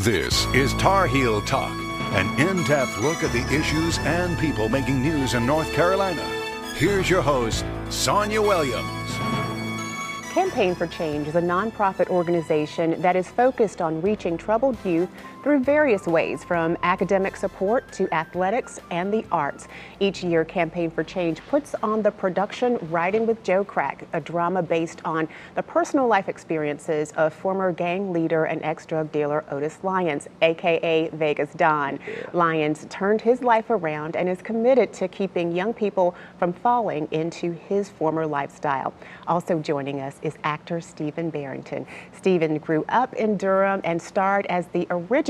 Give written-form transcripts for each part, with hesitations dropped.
This is Tar Heel Talk, an in-depth look at the issues and people making news in North Carolina. Here's your host, Sonia Williams. Campaign for Change is a nonprofit organization that is focused on reaching troubled youth through various ways, from academic support to athletics and the arts. Each year, Campaign for Change puts on the production Riding with Joe Crack, a drama based on the personal life experiences of former gang leader and ex-drug dealer Otis Lyons, aka Vegas Don. Lyons turned his life around and is committed to keeping young people from falling into his former lifestyle. Also joining us is actor Stephen Barrington. Stephen grew up in Durham and starred as the original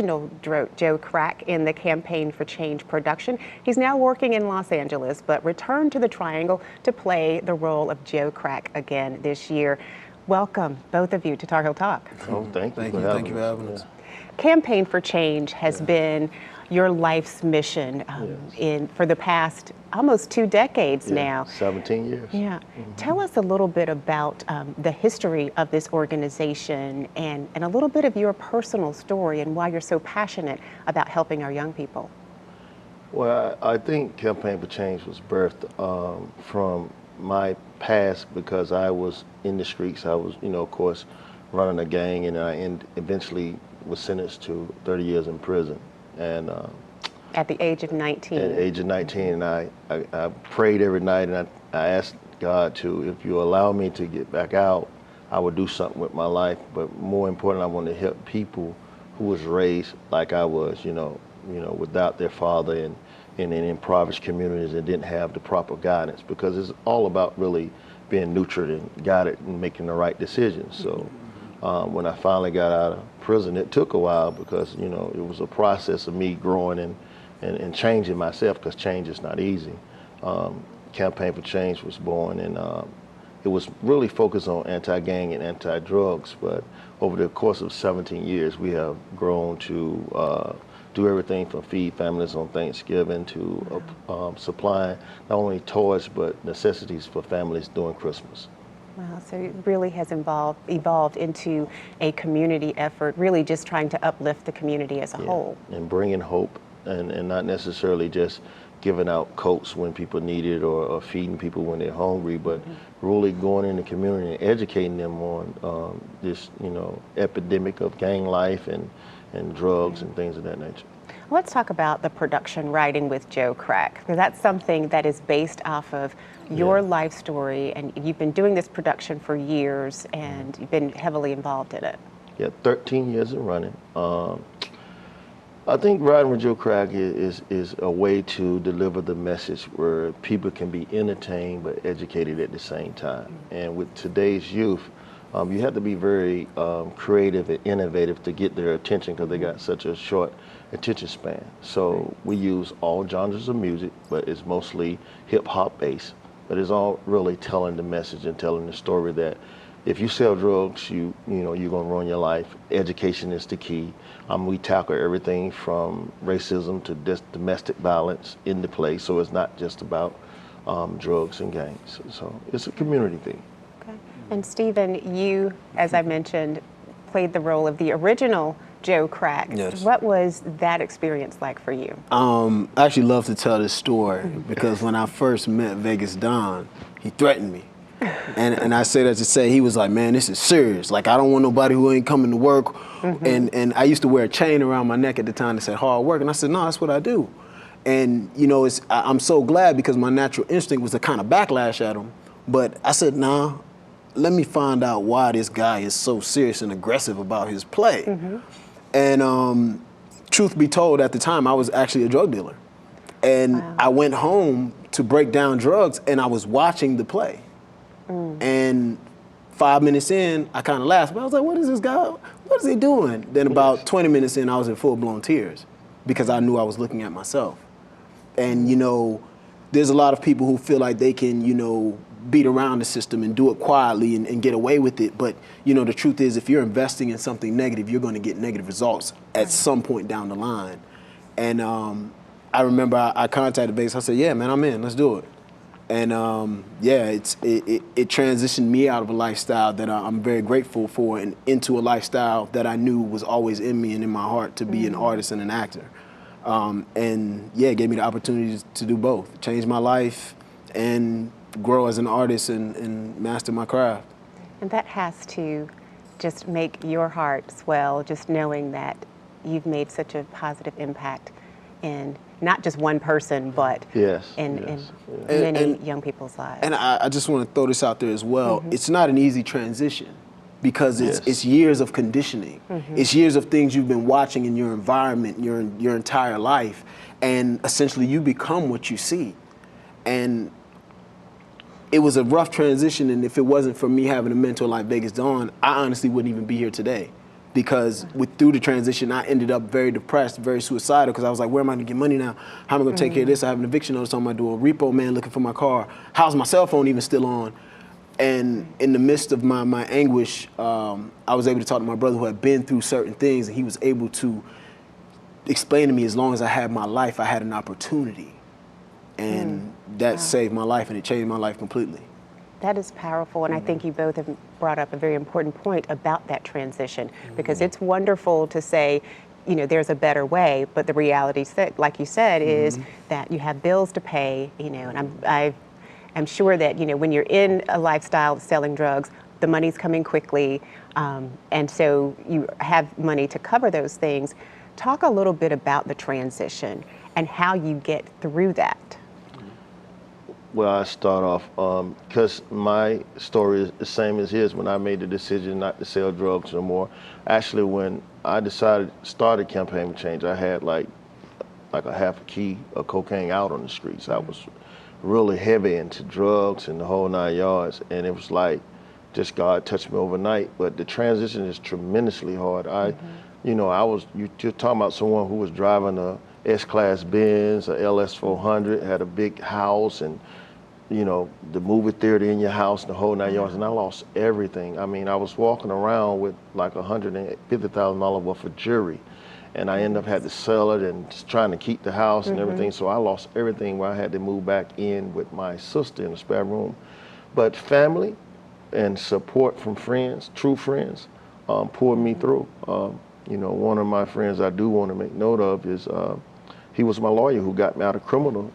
Joe Crack in the Campaign for Change production. He's now working in Los Angeles, but returned to the Triangle to play the role of Joe Crack again this year. Welcome, both of you, to Tar Heel Talk. Oh, thank you for having us. Campaign for Change has been your life's mission for the past almost 2 decades now. 17 years. Yeah. Tell us a little bit about the history of this organization and a little bit of your personal story and why you're so passionate about helping our young people. Well, I think Campaign for Change was birthed from my past, because I was in the streets. I was, of course, running a gang, and I eventually was sentenced to 30 years in prison. And at the age of 19. At the age of 19, and I prayed every night, and I asked God to, if you allow me to get back out, I would do something with my life. But more important, I wanted to help people who was raised like I was, without their father and in impoverished communities, and didn't have the proper guidance, because it's all about really being nurtured and guided and making the right decisions. So when I finally got out of prison, it took a while, because it was a process of me growing and changing myself, because change is not easy. Campaign for Change was born, and it was really focused on anti-gang and anti-drugs. But over the course of 17 years, we have grown to do everything from feed families on Thanksgiving to supplying not only toys but necessities for families during Christmas. Wow, so it really has evolved into a community effort, really just trying to uplift the community as a whole. And bringing hope, and not necessarily just giving out coats when people need it, or feeding people when they're hungry, but really going in the community and educating them on this, epidemic of gang life and drugs and things of that nature. Let's talk about the production Riding with Joe Crack, because that's something that is based off of your life story, and you've been doing this production for years, and you've been heavily involved in it. Yeah, 13 years in running. I think Riding with Joe Crack is a way to deliver the message where people can be entertained but educated at the same time. And with today's youth, you have to be very creative and innovative to get their attention, because they got such a short attention span. So we use all genres of music, but it's mostly hip-hop based. But it's all really telling the message and telling the story that if you sell drugs, you're gonna ruin your life. Education is the key. We tackle everything from racism to domestic violence in the play, so it's not just about drugs and gangs. So it's a community thing. Okay. And Stephen, you, as I mentioned, played the role of the original Joe Crack. Yes. What was that experience like for you? I actually love to tell this story, because when I first met Vegas Don, he threatened me. And I say that to say, he was like, man, this is serious. Like, I don't want nobody who ain't coming to work. And I used to wear a chain around my neck at the time that said hard work. And I said, no, that's what I do. And, I'm so glad, because my natural instinct was to kind of backlash at him. But I said, nah, let me find out why this guy is so serious and aggressive about his play. And truth be told, at the time, I was actually a drug dealer. And I went home to break down drugs, and I was watching the play. And 5 minutes in, I kind of laughed, but I was like, what is this guy, what is he doing? Then about 20 minutes in, I was in full-blown tears, because I knew I was looking at myself. And, there's a lot of people who feel like they can, beat around the system and do it quietly and get away with it. But, the truth is, if you're investing in something negative, you're going to get negative results at some point down the line. And I remember I contacted Vegas. I said, yeah, man, I'm in. Let's do it. And yeah, it transitioned me out of a lifestyle that I'm very grateful for and into a lifestyle that I knew was always in me and in my heart to be an artist and an actor. And yeah, it gave me the opportunity to do both, change my life and grow as an artist and master my craft. And that has to just make your heart swell, just knowing that you've made such a positive impact in not just one person, but in many young people's lives. And I just want to throw this out there as well. It's not an easy transition because it's years of conditioning. It's years of things you've been watching in your environment, your entire life, and essentially you become what you see. And it was a rough transition, and if it wasn't for me having a mentor like Vegas Dawn, I honestly wouldn't even be here today. Because through the transition, I ended up very depressed, very suicidal, because I was like, where am I gonna get money now? How am I gonna take care of this? I have an eviction notice on my door, repo man looking for my car. How's my cell phone even still on? And in the midst of my anguish, I was able to talk to my brother who had been through certain things, and he was able to explain to me, as long as I had my life, I had an opportunity. And that saved my life, and it changed my life completely. That is powerful, and I think you both have brought up a very important point about that transition, because it's wonderful to say, you know, there's a better way, but the reality, like you said, is that you have bills to pay, you know, and I'm sure that, you know, when you're in a lifestyle of selling drugs, the money's coming quickly, and so you have money to cover those things. Talk a little bit about the transition and how you get through that. Well, I start off, because my story is the same as his. When I made the decision not to sell drugs no more, actually when I started Campaign for Change, I had like a half a key of cocaine out on the streets. I was really heavy into drugs and the whole 9 yards, and it was like just God touched me overnight. But the transition is tremendously hard. You know, you're talking about someone who was driving a S-Class Benz, a LS400, had a big house, and you know, the movie theater in your house, the whole 9 yards, and I lost everything. I mean, I was walking around with like $150,000 worth of jewelry, and I ended up had to sell it and just trying to keep the house and everything. So I lost everything, where I had to move back in with my sister in a spare room. But family and support from friends, true friends, pulled me through. You know, one of my friends I do want to make note of is he was my lawyer who got me out of criminal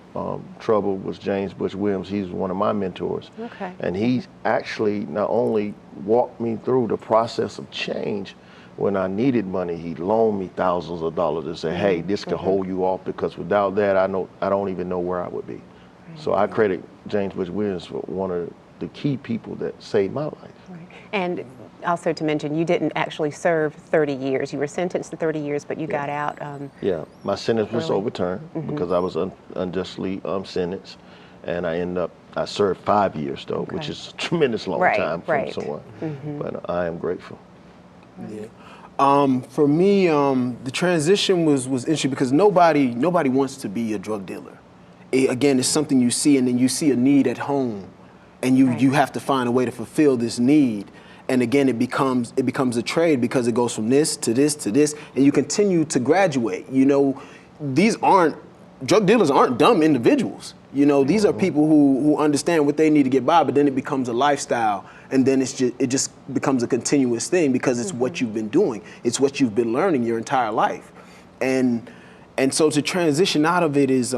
trouble, was James Butch Williams. He's one of my mentors. Okay. And he actually not only walked me through the process of change, when I needed money, he loaned me thousands of dollars to say, hey, this can hold you off, because without that, I don't even know where I would be. Right. So I credit James Butch Williams for one of the key people that saved my life. Right. And also to mention, you didn't actually serve 30 years. You were sentenced to 30 years, but you got out. Yeah, my sentence was overturned because I was unjustly sentenced, and I served 5 years though, which is a tremendous long time from someone. But I am grateful. Yeah. For me, the transition was interesting because nobody wants to be a drug dealer. Again, it's something you see, and then you see a need at home, and you have to find a way to fulfill this need. And again, it becomes a trade, because it goes from this to this to this, and you continue to graduate. You know, drug dealers aren't dumb individuals. You know, these are people who understand what they need to get by, but then it becomes a lifestyle, and then it just becomes a continuous thing, because it's what you've been doing. It's what you've been learning your entire life. And so to transition out of it is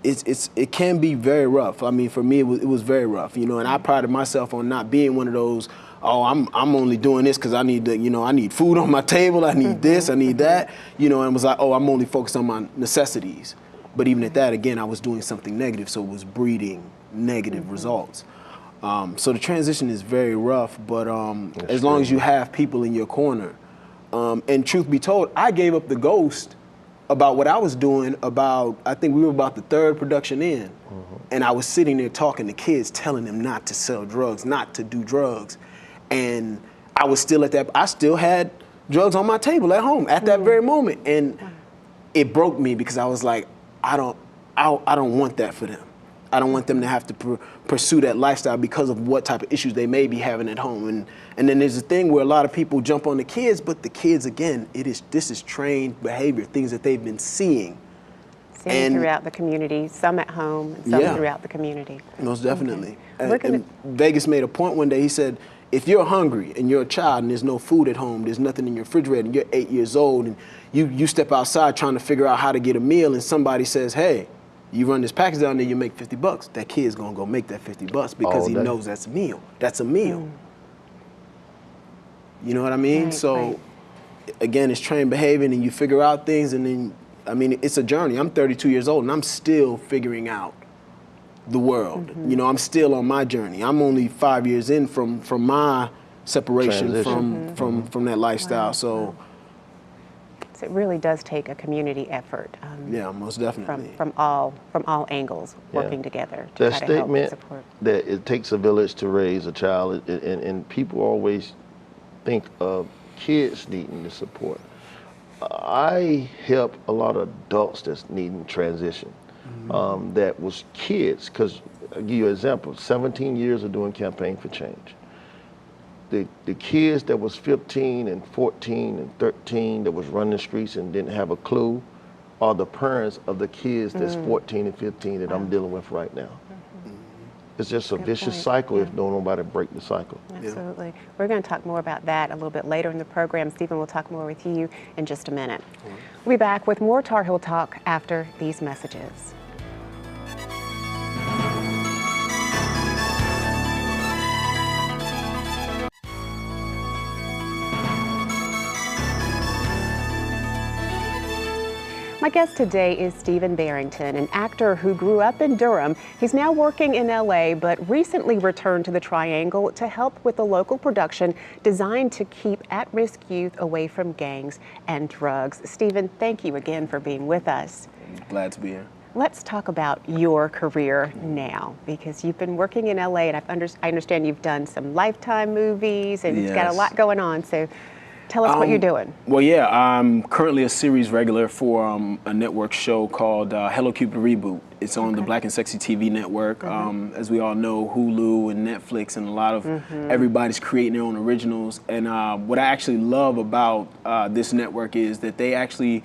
it can be very rough. I mean, for me, it was very rough, you know, and I prided myself on not being one of those, oh, I'm only doing this because I need I need food on my table, I need this, I need that, you know, and was like, oh, I'm only focused on my necessities. But even at that, again, I was doing something negative, so it was breeding negative results. So the transition is very rough, but as long as you have people in your corner, and truth be told, I gave up the ghost about what I was doing I think we were about the third production in, and I was sitting there talking to kids, telling them not to sell drugs, not to do drugs. And I was still I still had drugs on my table at home at that very moment. And it broke me, because I was like, I don't want that for them. I don't want them to have to pursue that lifestyle because of what type of issues they may be having at home. And then there's a thing where a lot of people jump on the kids, but the kids, again, this is trained behavior, things that they've been seeing. Seen And- throughout the community, some at home, and some Yeah. throughout the community. Most definitely. We're gonna- And Vegas made a point one day. He said, if you're hungry and you're a child and there's no food at home, there's nothing in your refrigerator, and you're 8 years old, and you step outside trying to figure out how to get a meal, and somebody says, hey, you run this package down there, you make $50. That kid's gonna go make that $50 because All he day. knows that's a meal. That's a meal. You know what I mean? Right, So, right. again, it's trained behavior, and you figure out things, and then, I mean, it's a journey. I'm 32 years old, and I'm still figuring out the world. You know, I'm still on my journey. I'm only 5 years in from my separation Transition. from that lifestyle. Wow. So, So it really does take a community effort. yeah, most definitely. From all angles, Yeah. working together to That try to help and statement support. that it takes a village to raise a child, and people always think of kids needing the support. I help a lot of adults that's needing transition. That was kids, because I'll give you an example. 17 years of doing Campaign for Change. The kids that was 15 and 14 and 13 that was running the streets and didn't have a clue are the parents of the kids that's 14 and 15 that I'm dealing with right now. It's just a Good vicious point. cycle if nobody break the cycle. Absolutely. We're going to talk more about that a little bit later in the program. Stephen will talk more with you in just a minute. We'll be back with more Tar Heel Talk after these messages. My guest today is Stephen Barrington, an actor who grew up in Durham. He's now working in LA, but recently returned to the Triangle to help with a local production designed to keep at-risk youth away from gangs and drugs. Stephen, thank you again for being with us. Glad to be here. Let's talk about your career now, because you've been working in LA, and I understand you've done some Lifetime movies, and you've got a Yes. lot going on. So tell us what you're doing. Well, yeah, I'm currently a series regular for a network show called Hello Cupid Reboot. It's on the Black and Sexy TV network. As we all know, Hulu and Netflix and a lot of everybody's creating their own originals. And what I actually love about this network is that they actually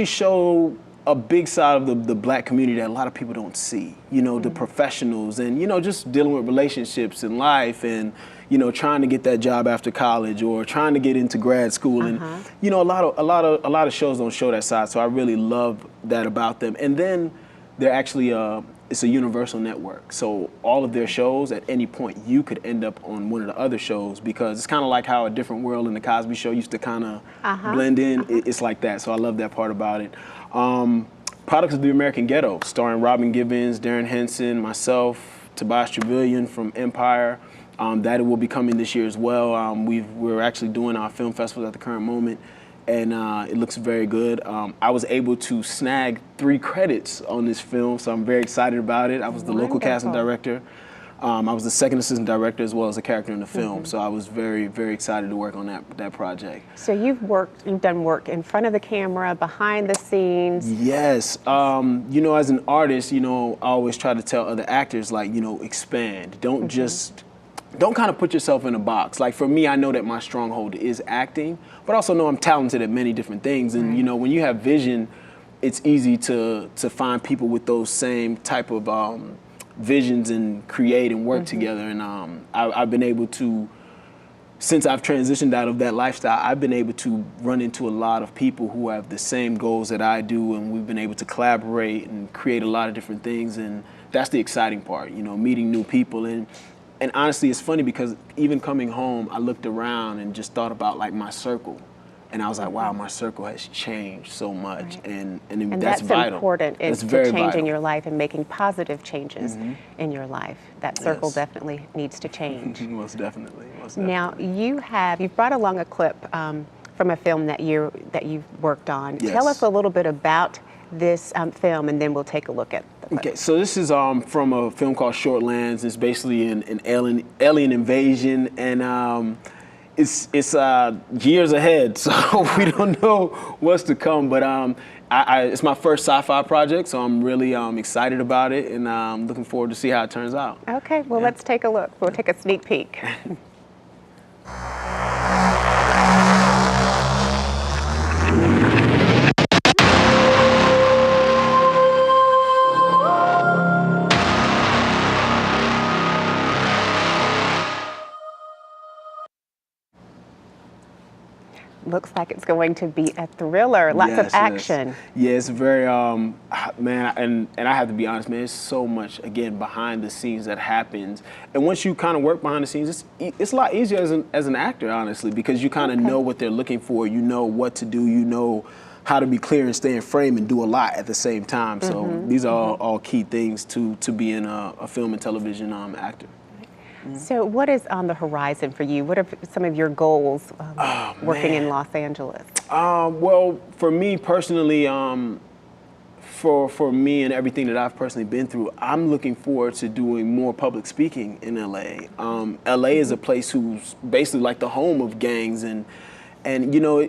show a big side of the black community that a lot of people don't see. You know, the professionals and, you know, just dealing with relationships and life and, you know, trying to get that job after college or trying to get into grad school. And, you know, a lot of shows don't show that side. So I really love that about them. And then they're actually, it's a universal network. So all of their shows, at any point, you could end up on one of the other shows, because it's kind of like how A Different World and The Cosby Show used to kind of blend in. It's like that. So I love that part about it. Products of the American Ghetto, starring Robin Gibbons, Darren Henson, myself, Tobias Trevelyan from Empire. That will be coming this year as well. We're actually doing our film festivals at the current moment, and it looks very good. I was able to snag 3 credits on this film, so I'm very excited about it. I was the local casting director. I was the second assistant director as well as a character in the film, so I was very, very excited to work on that project. So you've done work in front of the camera, behind the scenes. Yes, you know, as an artist, you know, I always try to tell other actors, like, you know, expand. Don't kind of put yourself in a box. Like, for me, I know that my stronghold is acting, but I also know I'm talented at many different things. And, you know, when you have vision, it's easy to find people with those same type of visions and create and work together. And I've been able to, since I've transitioned out of that lifestyle, I've been able to run into a lot of people who have the same goals that I do, and we've been able to collaborate and create a lot of different things. And that's the exciting part, you know, meeting new people. And honestly, it's funny because even coming home, I looked around and just thought about, like, my circle. And I was like, wow, my circle has changed so much. And that's vital. Important in That's very changing vital. your life and making positive changes in your life. That circle Yes. definitely needs to change. Most definitely. Now, you've brought along a clip from a film that you've worked on. Yes. Tell us a little bit about this film, and then we'll take a look at the clip. Okay, so this is from a film called Shortlands. It's basically an alien invasion, and it's years ahead, so we don't know what's to come. But it's my first sci-fi project, so I'm really excited about it, and I'm looking forward to see how it turns out. Okay, well, let's take a look. We'll take a sneak peek. looks like it's going to be a thriller. Lots of action. Yes. Yeah, it's very man, and I have to be honest, man. There's so much again behind the scenes that happens, and once you kind of work behind the scenes, it's a lot easier as an actor, honestly, because you kind of know what they're looking for. You know what to do. You know how to be clear and stay in frame and do a lot at the same time. So these are all key things to being a film and television actor. So what is on the horizon for you? What are some of your goals working in Los Angeles? Well, for me personally, for me and everything that I've personally been through, I'm looking forward to doing more public speaking in LA. LA is a place who's basically like the home of gangs, and you know,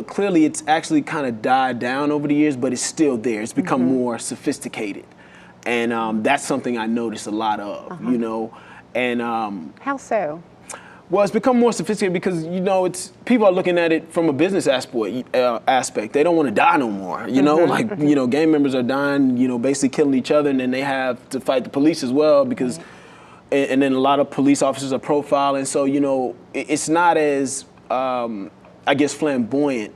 clearly it's actually kind of died down over the years, but it's still there. It's become more sophisticated, and that's something I notice a lot of, you know. And how so? Well, it's become more sophisticated because, you know, people are looking at it from a business aspect. They don't want to die no more, you know, like, you know, gang members are dying, you know, basically killing each other, and then they have to fight the police as well because, and then a lot of police officers are profiling. So, you know, it's not as, I guess, flamboyant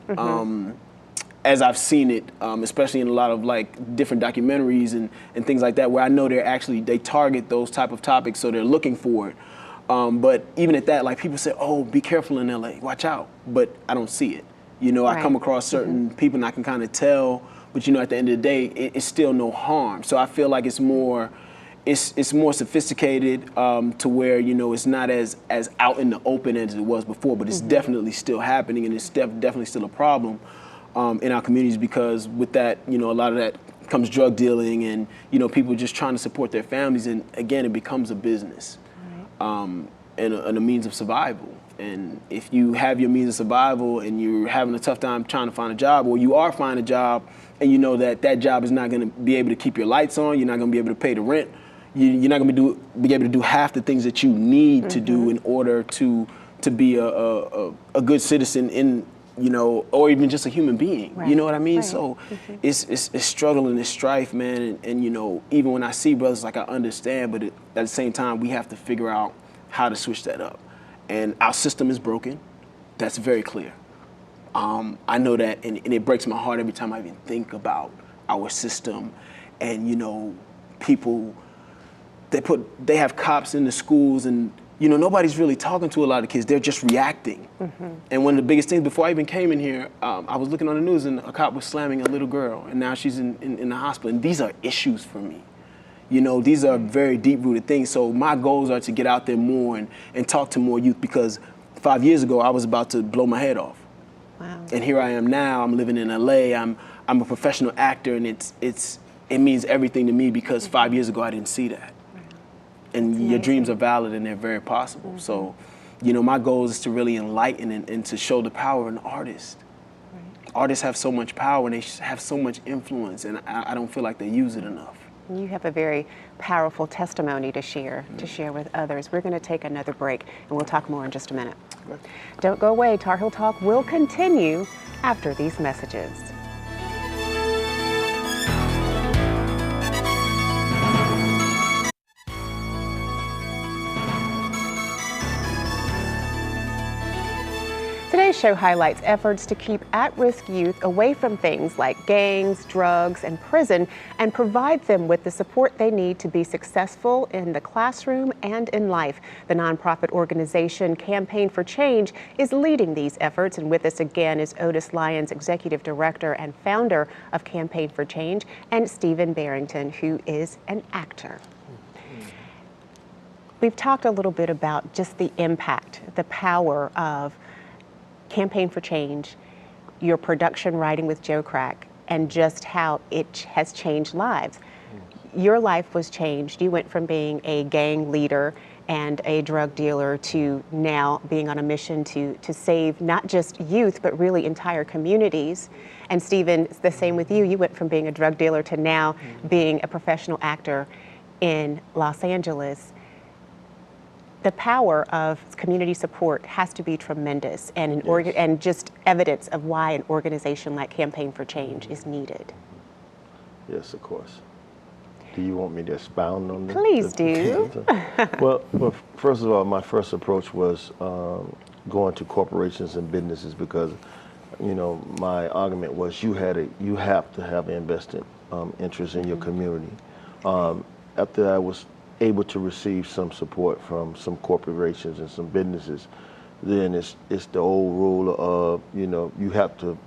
as I've seen it, especially in a lot of like different documentaries and things like that, where I know they target those type of topics, so they're looking for it. But even at that, like people say, oh, be careful in LA, watch out. But I don't see it. You know, I come across certain people and I can kind of tell, but you know, at the end of the day, it's still no harm. So I feel like it's more sophisticated to where, you know, it's not as out in the open as it was before, but it's definitely still happening, and it's definitely still a problem in our communities, because with that, you know, a lot of that comes drug dealing and, you know, people just trying to support their families, and again, it becomes a business and a means of survival. And if you have your means of survival and you're having a tough time trying to find a job, or you are finding a job and you know that job is not going to be able to keep your lights on, you're not going to be able to pay the rent, you're not going to be able to do half the things that you need to do in order to be a good citizen in, you know, or even just a human being. You know what I mean? So it's struggle and it's strife, man. And you know, even when I see brothers, like, I understand, but at the same time, we have to figure out how to switch that up. And our system is broken. That's very clear. I know that, and it breaks my heart every time I even think about our system. And you know, people, they have cops in the schools, and you know, nobody's really talking to a lot of kids. They're just reacting. And one of the biggest things, before I even came in here, I was looking on the news and a cop was slamming a little girl, and now she's in the hospital. And these are issues for me. You know, these are very deep-rooted things. So my goals are to get out there more and talk to more youth, because 5 years ago, I was about to blow my head off. Wow. And here I am now. I'm living in LA. I'm a professional actor, and it means everything to me, because 5 years ago, I didn't see that. And your dreams are valid, and they're very possible. So, you know, my goal is to really enlighten and to show the power of an artist. Artists have so much power, and they have so much influence, and I don't feel like they use it enough. You have a very powerful testimony to share with others. We're going to take another break, and we'll talk more in just a minute. Don't go away. Tar Heel Talk will continue after these messages. Today's show highlights efforts to keep at-risk youth away from things like gangs, drugs, and prison, and provide them with the support they need to be successful in the classroom and in life. The nonprofit organization Campaign for Change is leading these efforts, and with us again is Otis Lyons, Executive Director and founder of Campaign for Change, and Stephen Barrington, who is an actor. We've talked a little bit about just the impact, the power of Campaign for Change, your production writing with Joe Crack, and just how it has changed lives. Your life was changed. You went from being a gang leader and a drug dealer to now being on a mission to save not just youth, but really entire communities. And Stephen, it's the same with you. You went from being a drug dealer to now being a professional actor in Los Angeles. The power of community support has to be tremendous, and and just evidence of why an organization like Campaign for Change is needed. Yes, of course. Do you want me to expound on this? Please do. Well, first of all, my first approach was going to corporations and businesses, because you know, my argument was you have to have invested interest in your community. After I was able to receive some support from some corporations and some businesses, then it's the old rule of, you know, you have to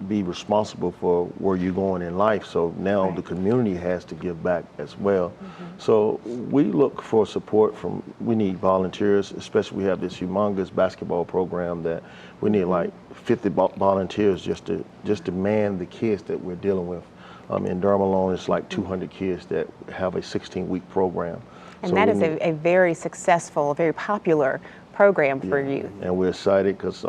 be responsible for where you're going in life. So now the community has to give back as well. So we look for support from, we need volunteers, especially we have this humongous basketball program that we need like 50 volunteers just to man the kids that we're dealing with. In Durham alone, it's like 200 kids that have a 16-week program. And so that is a very successful, very popular program for you. And we're excited because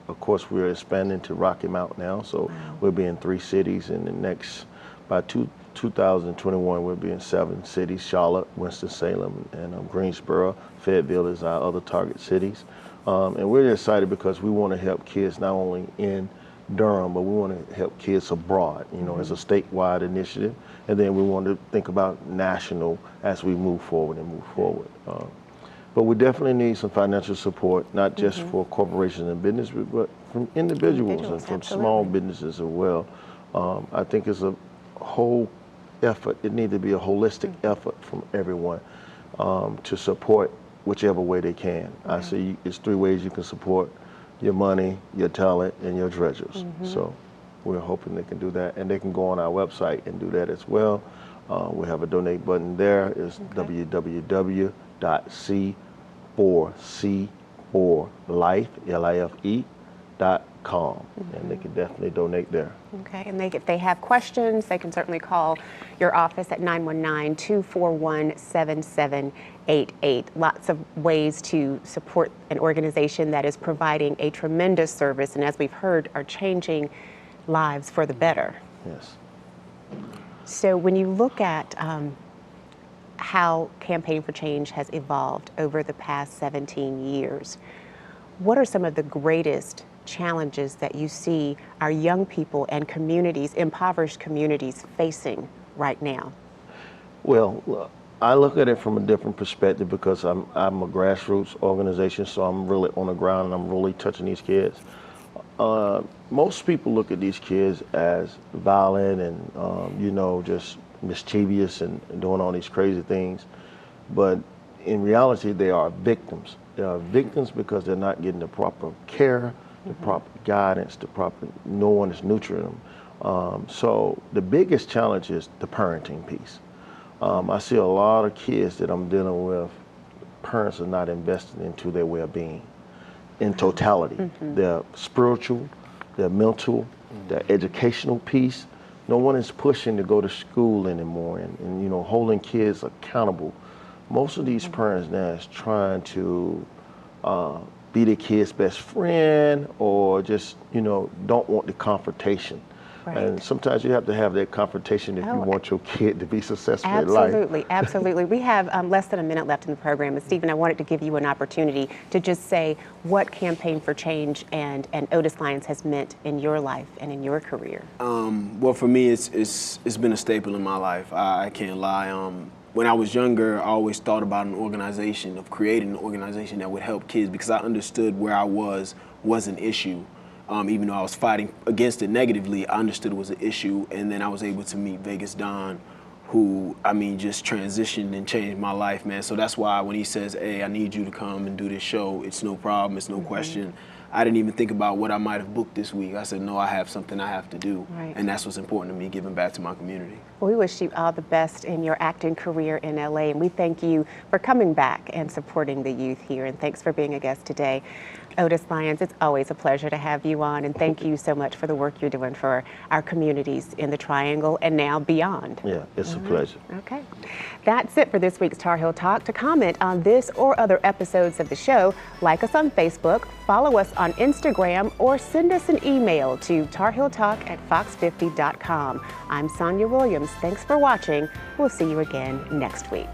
of course, we're expanding to Rocky Mount now, so we'll be in 3 cities in the next, by 2021, we'll be in 7 cities: Charlotte, Winston-Salem, and Greensboro. Fayetteville is our other target cities. And we're excited because we want to help kids not only in Durham, but we want to help kids abroad, you know, as a statewide initiative. And then we want to think about national as we move forward. But we definitely need some financial support, not just for corporations and business, but from individuals and from small businesses as well. I think it's a whole effort. It needs to be a holistic effort from everyone to support whichever way they can. I see it's 3 ways you can support: your money, your talent, and your treasures. So we're hoping they can do that, and they can go on our website and do that as well. We have a donate button there. It's www.c4life.com, and they can definitely donate there. Okay, and if they have questions, they can certainly call your office at 919-241-7788. Lots of ways to support an organization that is providing a tremendous service, and as we've heard, are changing lives for the better. Yes. So when you look at how Campaign for Change has evolved over the past 17 years, what are some of the greatest challenges that you see our young people and communities, impoverished communities, facing right now? Well, I look at it from a different perspective because I'm a grassroots organization, so I'm really on the ground and I'm really touching these kids. Most people look at these kids as violent and, you know, just mischievous and doing all these crazy things. But in reality, they are victims. They are victims because they're not getting the proper care, the proper guidance, no one is nurturing them. So the biggest challenge is the parenting piece. I see a lot of kids that I'm dealing with, parents are not investing into their well-being in totality. Their spiritual, their mental, their educational piece. No one is pushing to go to school anymore and you know, holding kids accountable. Most of these parents now is trying to be the kid's best friend or just, you know, don't want the confrontation. Right. And sometimes you have to have that confrontation if you want your kid to be successful in life. Absolutely, absolutely. We have less than a minute left in the program. And Stephen, I wanted to give you an opportunity to just say what Campaign for Change and Otis Lyons has meant in your life and in your career. Well, for me, it's been a staple in my life. I can't lie. When I was younger, I always thought about creating an organization that would help kids because I understood where I was an issue. Even though I was fighting against it negatively, I understood it was an issue, and then I was able to meet Vegas Don, who, I mean, just transitioned and changed my life, man. So that's why when he says, hey, I need you to come and do this show, it's no problem, it's no question. I didn't even think about what I might have booked this week. I said, no, I have something I have to do, and that's what's important to me, giving back to my community. Well, we wish you all the best in your acting career in LA, and we thank you for coming back and supporting the youth here, and thanks for being a guest today. Otis Lyons, it's always a pleasure to have you on, and thank you so much for the work you're doing for our communities in the Triangle and now beyond. Yeah, it's a pleasure. Okay. That's it for this week's Tar Heel Talk. To comment on this or other episodes of the show, like us on Facebook, follow us on Instagram, or send us an email to tarheeltalk@fox50.com. I'm Sonia Williams. Thanks for watching. We'll see you again next week.